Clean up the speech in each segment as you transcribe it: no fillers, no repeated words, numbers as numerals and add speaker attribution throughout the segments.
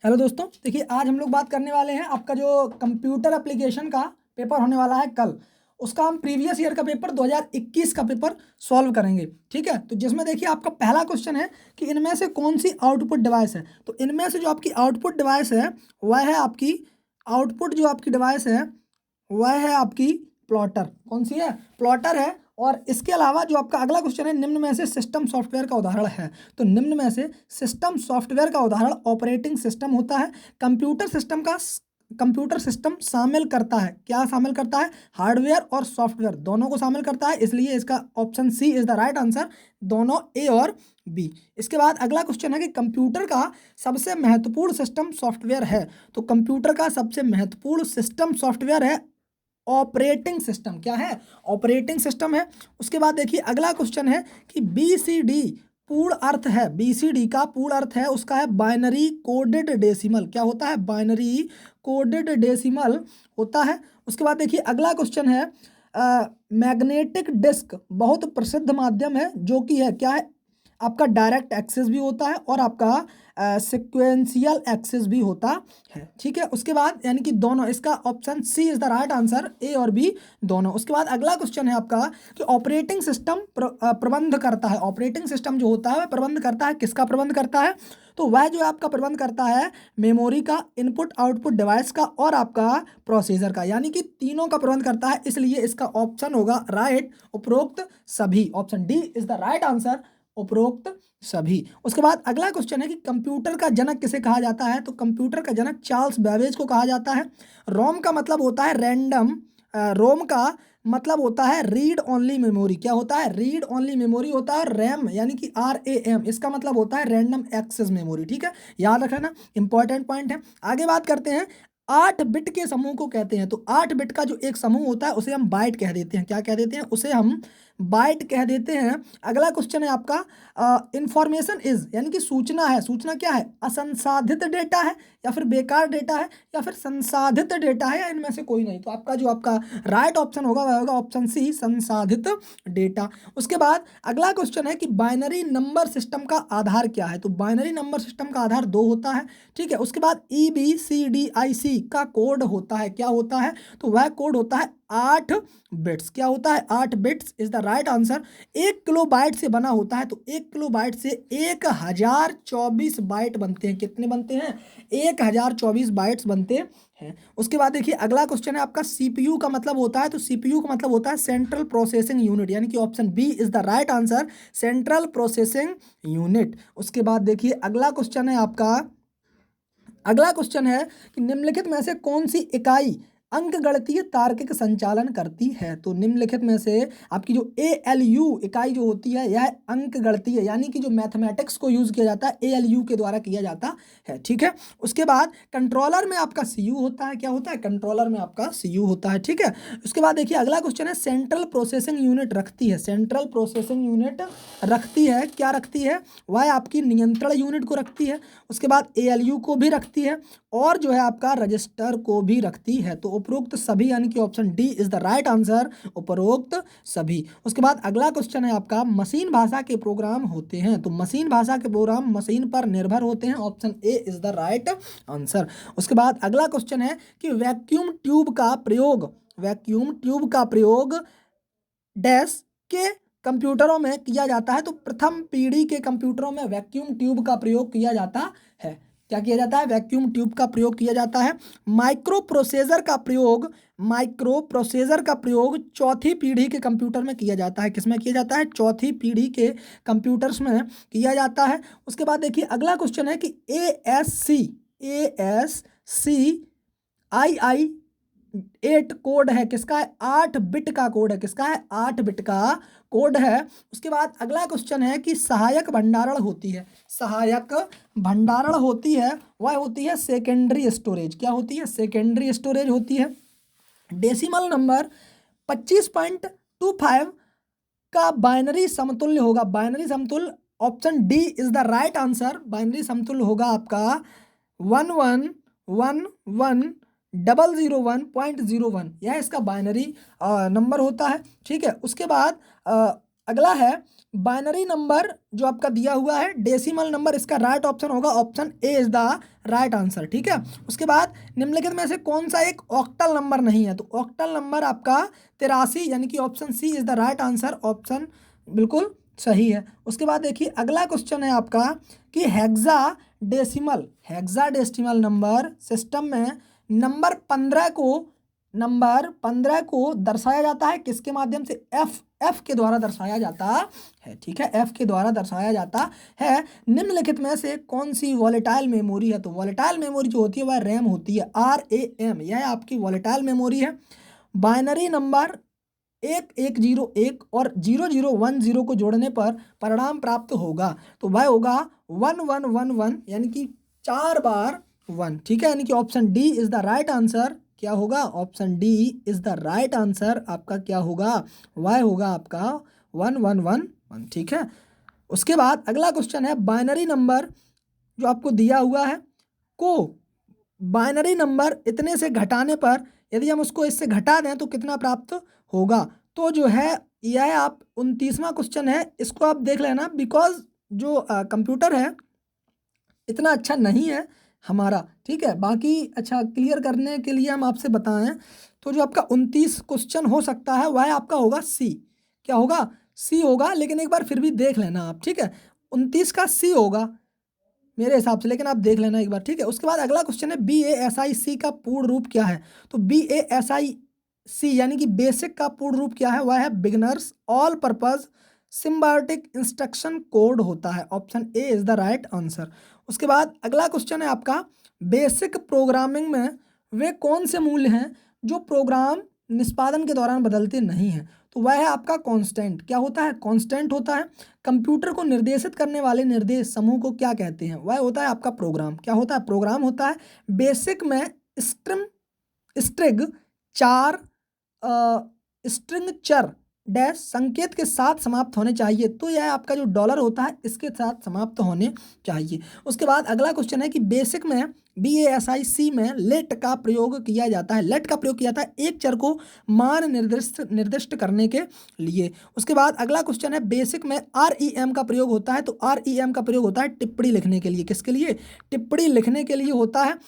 Speaker 1: Hello दोस्तों, देखिए आज हम लोग बात करने वाले हैं आपका जो कंप्यूटर एप्लीकेशन का पेपर होने वाला है कल। उसका हम प्रीवियस ईयर का पेपर 2021 का पेपर सॉल्व करेंगे। ठीक है, तो जिसमें देखिए आपका पहला क्वेश्चन है कि इनमें से कौन सी आउटपुट डिवाइस है। तो इनमें से जो आपकी आउटपुट डिवाइस है वह है आपकी आउटपुट जो आपकी डिवाइस है वह है आपकी प्लॉटर। कौन सी है? प्लॉटर है। और इसके अलावा जो आपका अगला क्वेश्चन है, निम्न में से सिस्टम सॉफ्टवेयर का उदाहरण है। तो निम्न में से सिस्टम सॉफ्टवेयर का उदाहरण ऑपरेटिंग सिस्टम होता है। कंप्यूटर सिस्टम शामिल करता है, क्या शामिल करता है? हार्डवेयर और सॉफ्टवेयर दोनों को शामिल करता है, इसलिए इसका option C is the right answer, दोनों ए और बी। इसके बाद अगला क्वेश्चन है कि कंप्यूटर का सबसे महत्वपूर्ण सिस्टम सॉफ्टवेयर है। तो कंप्यूटर का सबसे महत्वपूर्ण सिस्टम सॉफ्टवेयर है ऑपरेटिंग सिस्टम। क्या है? ऑपरेटिंग सिस्टम है। उसके बाद देखिए अगला क्वेश्चन है कि BCD पूर्ण अर्थ है, BCD का पूर्ण अर्थ है उसका है बाइनरी कोडेड डेसिमल। क्या होता है? बाइनरी कोडेड डेसिमल होता है। उसके बाद देखिए अगला क्वेश्चन है मैग्नेटिक डिस्क बहुत प्रसिद्ध माध्यम है जो कि है क्या है? आपका डायरेक्ट एक्सेस भी होता है और आपका सिक्वेंशियल एक्सेस भी होता है। ठीक है, उसके बाद यानी कि दोनों, इसका option C is the right answer, A और बी दोनों। उसके बाद अगला क्वेश्चन है आपका कि ऑपरेटिंग सिस्टम प्रबंध करता है। ऑपरेटिंग सिस्टम जो होता है वह प्रबंध करता है, किसका प्रबंध करता है? तो वह जो है आपका प्रबंध करता है मेमोरी का, इनपुट आउटपुट डिवाइस का और आपका प्रोसेसर का, यानी कि तीनों का प्रबंध करता है, इसलिए इसका ऑप्शन होगा राइट, उपरोक्त सभी। Option D is the right answer, उपरोक्त सभी। उसके बाद अगला क्वेश्चन है कि कंप्यूटर का जनक किसे कहा जाता है। तो कंप्यूटर का जनक चार्ल्स बेबेज को कहा जाता है। रोम का मतलब होता है रैंडम, रोम का मतलब होता है रीड ओनली मेमोरी। क्या होता है? रीड ओनली मेमोरी होता है। रैम यानी कि RAM, इसका मतलब होता है रैंडम एक्सेस मेमोरी। ठीक है, याद रखना, इंपॉर्टेंट पॉइंट है। आगे बात करते हैं 8 बिट के समूह को कहते हैं। तो 8 बिट का जो एक समूह होता है उसे हम बाइट कह देते हैं। क्या कह देते हैं? उसे हम बाइट कह देते हैं। अगला क्वेश्चन है आपका इंफॉर्मेशन इज, यानी कि सूचना है। सूचना क्या है? असंसाधित डेटा है या फिर बेकार डेटा है या फिर संसाधित डेटा है या इनमें से कोई नहीं। तो आपका जो आपका राइट ऑप्शन होगा वह होगा ऑप्शन सी, संसाधित डेटा। उसके बाद अगला क्वेश्चन है कि बाइनरी नंबर सिस्टम का आधार क्या है। तो बाइनरी नंबर सिस्टम का आधार 2 होता है। ठीक है, उसके बाद EBCDIC का कोड होता है। क्या होता है? तो वह कोड होता है 8 बिट्स। क्या होता है? 8 bits is the right answer. 1 kilobyte से बना होता है। तो 1 किलोबाइट से 1024 बाइट बनते हैं। कितने बनते हैं? 1024 बाइट्स बनते हैं। उसके बाद देखिए अगला क्वेश्चन है आपका CPU का मतलब होता है। तो CPU का मतलब होता है सेंट्रल प्रोसेसिंग यूनिट, यानी कि option B is the right answer, central processing unit. उसके बाद देखिए अगला क्वेश्चन है कि निम्नलिखित में से कौन सी इकाई अंकगणितीय तार्किक संचालन करती है। तो निम्नलिखित में से आपकी जो ALU इकाई जो होती है यह अंकगणितीय, यानी कि जो मैथमेटिक्स को यूज किया जाता है ALU के द्वारा किया जाता है। ठीक है, उसके बाद कंट्रोलर में आपका CU होता है। क्या होता है? कंट्रोलर में आपका CU होता है। ठीक है, उसके बाद देखिए अगला क्वेश्चन है सेंट्रल प्रोसेसिंग यूनिट रखती है। सेंट्रल प्रोसेसिंग यूनिट रखती है, क्या रखती है? वह आपकी नियंत्रण यूनिट को रखती है। उसके बाद ALU को भी रखती है और जो है आपका रजिस्टर को भी रखती है। तो उपरोक्त सभी, यानी कि option D is the right answer, उपरोक्त सभी। उसके बाद अगला क्वेश्चन है आपका मशीन भाषा के प्रोग्राम होते हैं। तो मशीन भाषा के प्रोग्राम मशीन पर निर्भर होते हैं। Option A is the right answer. उसके बाद अगला क्वेश्चन है कि वैक्यूम ट्यूब का प्रयोग डैश के कंप्यूटरों में किया जाता है। तो प्रथम पीढ़ी के कंप्यूटरों में वैक्यूम ट्यूब का प्रयोग किया जाता है। क्या किया जाता है? वैक्यूम ट्यूब का प्रयोग किया जाता है। माइक्रो प्रोसेसर का प्रयोग चौथी पीढ़ी के कंप्यूटर में किया जाता है। किसमें किया जाता है? चौथी पीढ़ी के कंप्यूटर्स में किया जाता है। उसके बाद देखिए अगला क्वेश्चन है कि ASCII 8 कोड है, किसका है? 8 बिट का कोड है। किसका है? 8 बिट का कोड है। उसके बाद अगला क्वेश्चन है कि सहायक भंडारण होती है। सहायक भंडारण होती है, वह होती है सेकेंडरी स्टोरेज। क्या होती है? सेकेंडरी स्टोरेज होती है। डेसिमल नंबर 25.25 का बाइनरी समतुल्य होगा। बाइनरी समतुल्य option D is the right answer. Binary समतुल्य होगा आपका 11110001.01, यह इसका बाइनरी नंबर होता है। ठीक है, उसके बाद अगला है बाइनरी नंबर जो आपका दिया हुआ है, डेसिमल नंबर, इसका राइट ऑप्शन होगा option A is the right answer, ठीक है। उसके बाद निम्नलिखित में से कौन सा एक ऑक्टल नंबर नहीं है, तो ऑक्टल नंबर आपका 83 यानी कि option C is the right answer, option बिल्कुल सही है। उसके बाद देखिए अगला क्वेश्चन है आपका कि हेक्सा डेसिमल नंबर सिस्टम में नंबर 15 को दर्शाया जाता है किसके माध्यम से, एफ के द्वारा दर्शाया जाता है, ठीक है, एफ के द्वारा दर्शाया जाता है। निम्नलिखित में से कौन सी वॉलेटाइल मेमोरी है, तो वॉलेटाइल मेमोरी जो होती है वह रैम होती है, RAM, यह आपकी वॉलेटाइल मेमोरी है। बाइनरी नंबर 1101 और 0010 को जोड़ने पर परिणाम प्राप्त होगा, तो वह होगा 1111 यानी कि 4 बार 1, ठीक है, यानी कि option D is the right answer. क्या होगा, option D is the right answer, आपका क्या होगा, वाई होगा आपका 1111, ठीक है। उसके बाद अगला क्वेश्चन है बाइनरी नंबर जो आपको दिया हुआ है को बाइनरी नंबर इतने से घटाने पर यदि हम उसको इससे घटा दें तो कितना प्राप्त होगा, तो जो है यह आप 29वां क्वेश्चन है, इसको आप देख लेना, बिकॉज जो कंप्यूटर है इतना अच्छा नहीं है हमारा, ठीक है। बाकी अच्छा क्लियर करने के लिए हम आपसे बताएं तो जो आपका 29 क्वेश्चन हो सकता है वह आपका होगा सी, क्या होगा, सी होगा, लेकिन एक बार फिर भी देख लेना आप, ठीक है, 29 का सी होगा मेरे हिसाब से, लेकिन आप देख लेना एक बार, ठीक है। उसके बाद अगला क्वेश्चन है BASIC का पूर्ण रूप क्या है, तो BASIC यानी कि बेसिक का पूर्ण रूप क्या है, वह है beginners all purpose symbiotic instruction code होता है, option A is the right answer. उसके बाद अगला क्वेश्चन है आपका बेसिक प्रोग्रामिंग में वे कौन से मूल्य हैं जो प्रोग्राम निष्पादन के दौरान बदलते नहीं हैं, तो वह है आपका कांस्टेंट, क्या होता है, कांस्टेंट होता है। कंप्यूटर को निर्देशित करने वाले निर्देश समूह को क्या कहते हैं, वह होता है आपका प्रोग्राम, क्या होता है, प्रोग्राम होता है। बेसिक में स्ट्रिंग चार स्ट्रिंग चर डैश संकेत के साथ समाप्त होने चाहिए, तो यह आपका जो डॉलर होता है इसके साथ समाप्त होने चाहिए। उसके बाद अगला क्वेश्चन है कि बेसिक में BASIC में लेट का प्रयोग किया जाता है, लेट का प्रयोग किया जाता है एक चर को मान निर्दिष्ट करने के लिए। उसके बाद अगला क्वेश्चन है बेसिक में REM का प्रयोग होता है, तो REM का प्रयोग होता है टिप्पणी लिखने के लिए, किसके लिए, टिप्पणी लिखने के लिए होता है।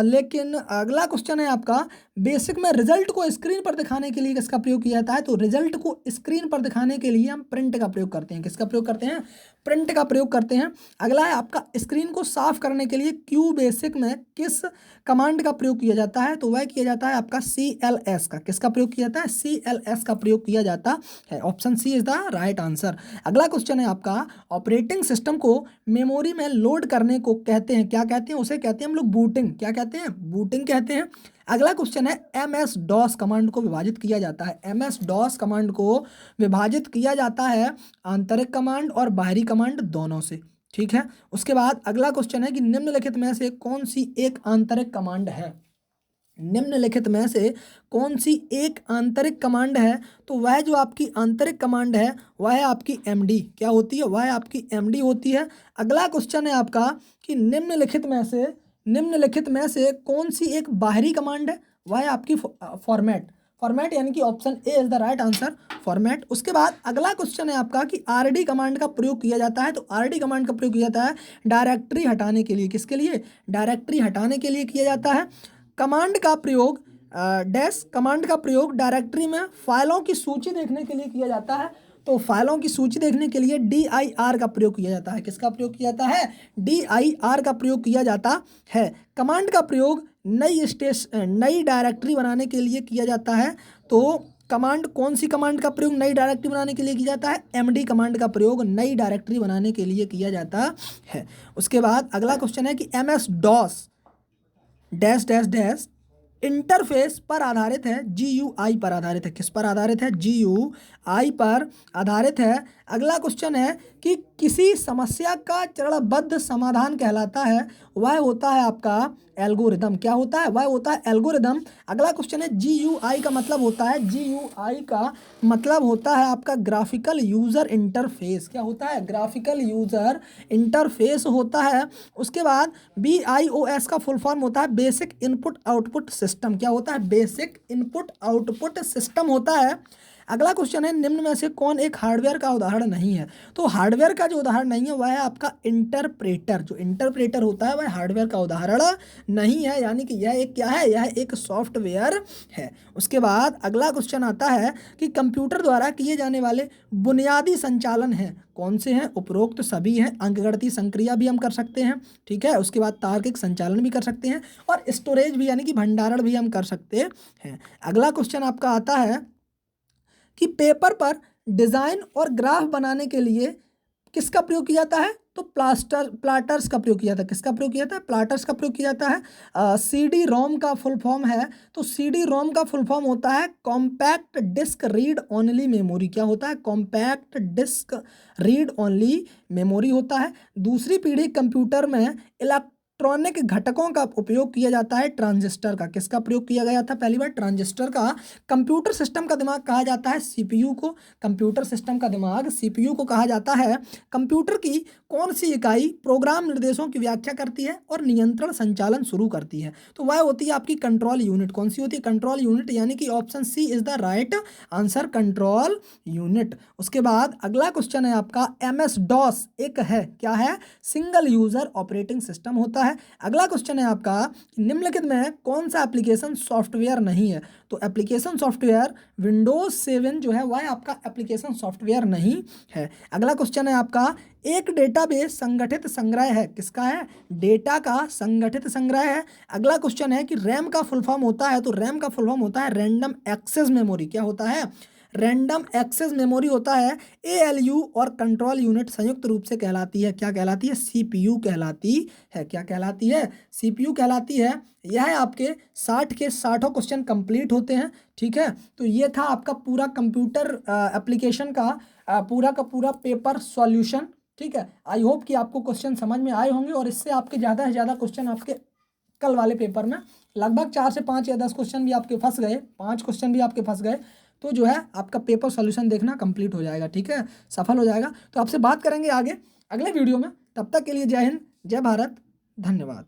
Speaker 1: लेकिन अगला क्वेश्चन है आपका बेसिक में रिजल्ट को स्क्रीन पर दिखाने के लिए किसका प्रयोग किया जाता है, तो रिजल्ट को स्क्रीन पर दिखाने के लिए हम प्रिंट का प्रयोग करते हैं, किसका प्रयोग करते हैं, प्रिंट का प्रयोग करते हैं। अगला है आपका स्क्रीन को साफ करने के लिए क्यू बेसिक में किस कमांड का प्रयोग किया जाता है, तो वह किया जाता है आपका CLS का, किसका प्रयोग किया जाता है, CLS का प्रयोग किया जाता है, option C is the right answer. अगला क्वेश्चन है आपका ऑपरेटिंग सिस्टम को मेमोरी में लोड करने को कहते हैं, क्या कहते हैं, उसे कहते हैं हम लोग बूटिंग, क्या कहते हैं, बूटिंग कहते हैं। अगला क्वेश्चन है MS-DOS कमांड को विभाजित किया जाता है, MS-DOS कमांड को विभाजित किया जाता है आंतरिक कमांड और बाहरी कमांड दोनों से, ठीक है। उसके बाद अगला क्वेश्चन है कि निम्नलिखित में से कौन सी एक आंतरिक कमांड है, निम्नलिखित में से कौन सी एक आंतरिक कमांड है, तो वह जो आपकी आंतरिक कमांड है वह है आपकी MD, क्या होती है, वह आपकी MD होती है। अगला क्वेश्चन है आपका कि निम्नलिखित में से कौन सी एक बाहरी कमांड है, वह है आपकी फॉर्मेट यानी कि option A is the right answer, format. उसके बाद अगला क्वेश्चन है आपका कि RD कमांड का प्रयोग किया जाता है, तो RD कमांड का प्रयोग किया जाता है डायरेक्टरी हटाने के लिए, किसके लिए, डायरेक्टरी हटाने के लिए किया जाता है। कमांड का प्रयोग कमांड का प्रयोग डायरेक्टरी में फाइलों की सूची देखने के लिए किया जाता है, तो फाइलों की सूची देखने के लिए DIR का प्रयोग किया जाता है, किसका प्रयोग किया जाता है, DIR का प्रयोग किया जाता है। कमांड का प्रयोग नई डायरेक्टरी बनाने के लिए किया जाता है, तो कौन सी कमांड का प्रयोग नई डायरेक्टरी बनाने के लिए किया जाता है, MD कमांड का प्रयोग नई डायरेक्टरी बनाने के लिए किया जाता है। उसके बाद अगला क्वेश्चन है कि MS-DOS dash dash dash interface पर आधारित है, GUI पर आधारित है, किस पर आधारित है, GUI पर आधारित है। अगला क्वेश्चन है कि किसी समस्या का चरणबद्ध समाधान कहलाता है, वह होता है आपका एल्गोरिदम, क्या होता है, वह होता है एल्गोरिदम। अगला क्वेश्चन है GUI का मतलब होता है, GUI का मतलब होता है आपका ग्राफिकल यूज़र इंटरफेस, क्या होता है, ग्राफिकल यूज़र इंटरफेस होता है। उसके बाद BIOS का फुल फॉर्म होता है बेसिक इनपुट आउटपुट सिस्टम, क्या होता है, बेसिक इनपुट आउटपुट सिस्टम होता है। अगला क्वेश्चन है, निम्न में से कौन एक हार्डवेयर का उदाहरण नहीं है? तो हार्डवेयर का जो उदाहरण नहीं है वह है आपका इंटरप्रेटर। जो इंटरप्रेटर होता है वह हार्डवेयर का उदाहरण नहीं है, यानी कि यह एक क्या है, यह एक सॉफ्टवेयर है। उसके बाद अगला क्वेश्चन आता है कि कंप्यूटर द्वारा किए जाने वाले बुनियादी संचालन हैं, कौन से हैं? उपरोक्त सभी हैं। अंकगणितीय संक्रिया भी हम कर सकते हैं, ठीक है। उसके बाद तार्किक संचालन भी कर सकते हैं, और स्टोरेज भी यानी कि भंडारण भी हम कर सकते हैं। अगला क्वेश्चन आपका आता है कि पेपर पर डिज़ाइन और ग्राफ बनाने के लिए किसका प्रयोग किया जाता है? तो प्लाटर्स का प्रयोग किया जाता है। किसका प्रयोग किया जाता है? प्लाटर्स का प्रयोग किया जाता है। सी डी रोम का फुल फॉर्म है, तो सी डी रोम का फुल फॉर्म होता है compact disc read only memory. क्या होता है? Compact disc read only memory होता है। दूसरी पीढ़ी कंप्यूटर में इलेक्ट्रॉनिक घटकों का उपयोग किया जाता है ट्रांजिस्टर का। किसका प्रयोग किया गया था? पहली बार ट्रांजिस्टर का। कंप्यूटर सिस्टम का दिमाग कहा जाता है सीपीयू को। कंप्यूटर सिस्टम का दिमाग सीपीयू को कहा जाता है। कंप्यूटर की कौन सी इकाई प्रोग्राम निर्देशों की व्याख्या करती है और नियंत्रण संचालन शुरू करती है? तो वह होती है आपकी कंट्रोल यूनिट। कौन सी होती है? कंट्रोल यूनिट, यानी कि option C is the right answer, control unit. उसके बाद अगला क्वेश्चन है आपका, एमएस डॉस एक है, क्या है? सिंगल यूजर ऑपरेटिंग सिस्टम होता है। अगला क्वेश्चन है आपका, निम्नलिखित में कौन सा एप्लीकेशन सॉफ्टवेयर नहीं है? तो एप्लीकेशन सॉफ्टवेयर विंडोज 7 जो है वह आपका एप्लीकेशन सॉफ्टवेयर नहीं है। अगला क्वेश्चन है आपका, एक डेटाबेस संगठित संग्रह है, किसका है? डेटा का संगठित संग्रह है। अगला क्वेश्चन है कि रैम का फुल फॉर्म होता है, तो रैम का फुल फॉर्म होता है रैंडम एक्सेस मेमोरी। क्या होता है? रैंडम एक्सेस मेमोरी होता है। एएलयू और कंट्रोल यूनिट संयुक्त रूप से कहलाती है, क्या कहलाती है? सीपीयू कहलाती है। क्या कहलाती है? सीपीयू कहलाती है। यह आपके 60 के 60 क्वेश्चन कंप्लीट होते हैं, ठीक है। तो ये था आपका पूरा कंप्यूटर एप्लीकेशन का पूरा पेपर सॉल्यूशन, ठीक है। आई होप कि आपको क्वेश्चन समझ में आए होंगे, और इससे आपके ज़्यादा से ज़्यादा क्वेश्चन आपके कल वाले पेपर में लगभग 4 से 5 या 10 क्वेश्चन भी आपके फंस गए, 5 क्वेश्चन भी आपके फंस गए, तो जो है आपका पेपर सॉल्यूशन देखना कंप्लीट हो जाएगा, ठीक है, सफल हो जाएगा। तो आपसे बात करेंगे आगे अगले वीडियो में। तब तक के लिए जय हिंद, जय भारत, धन्यवाद।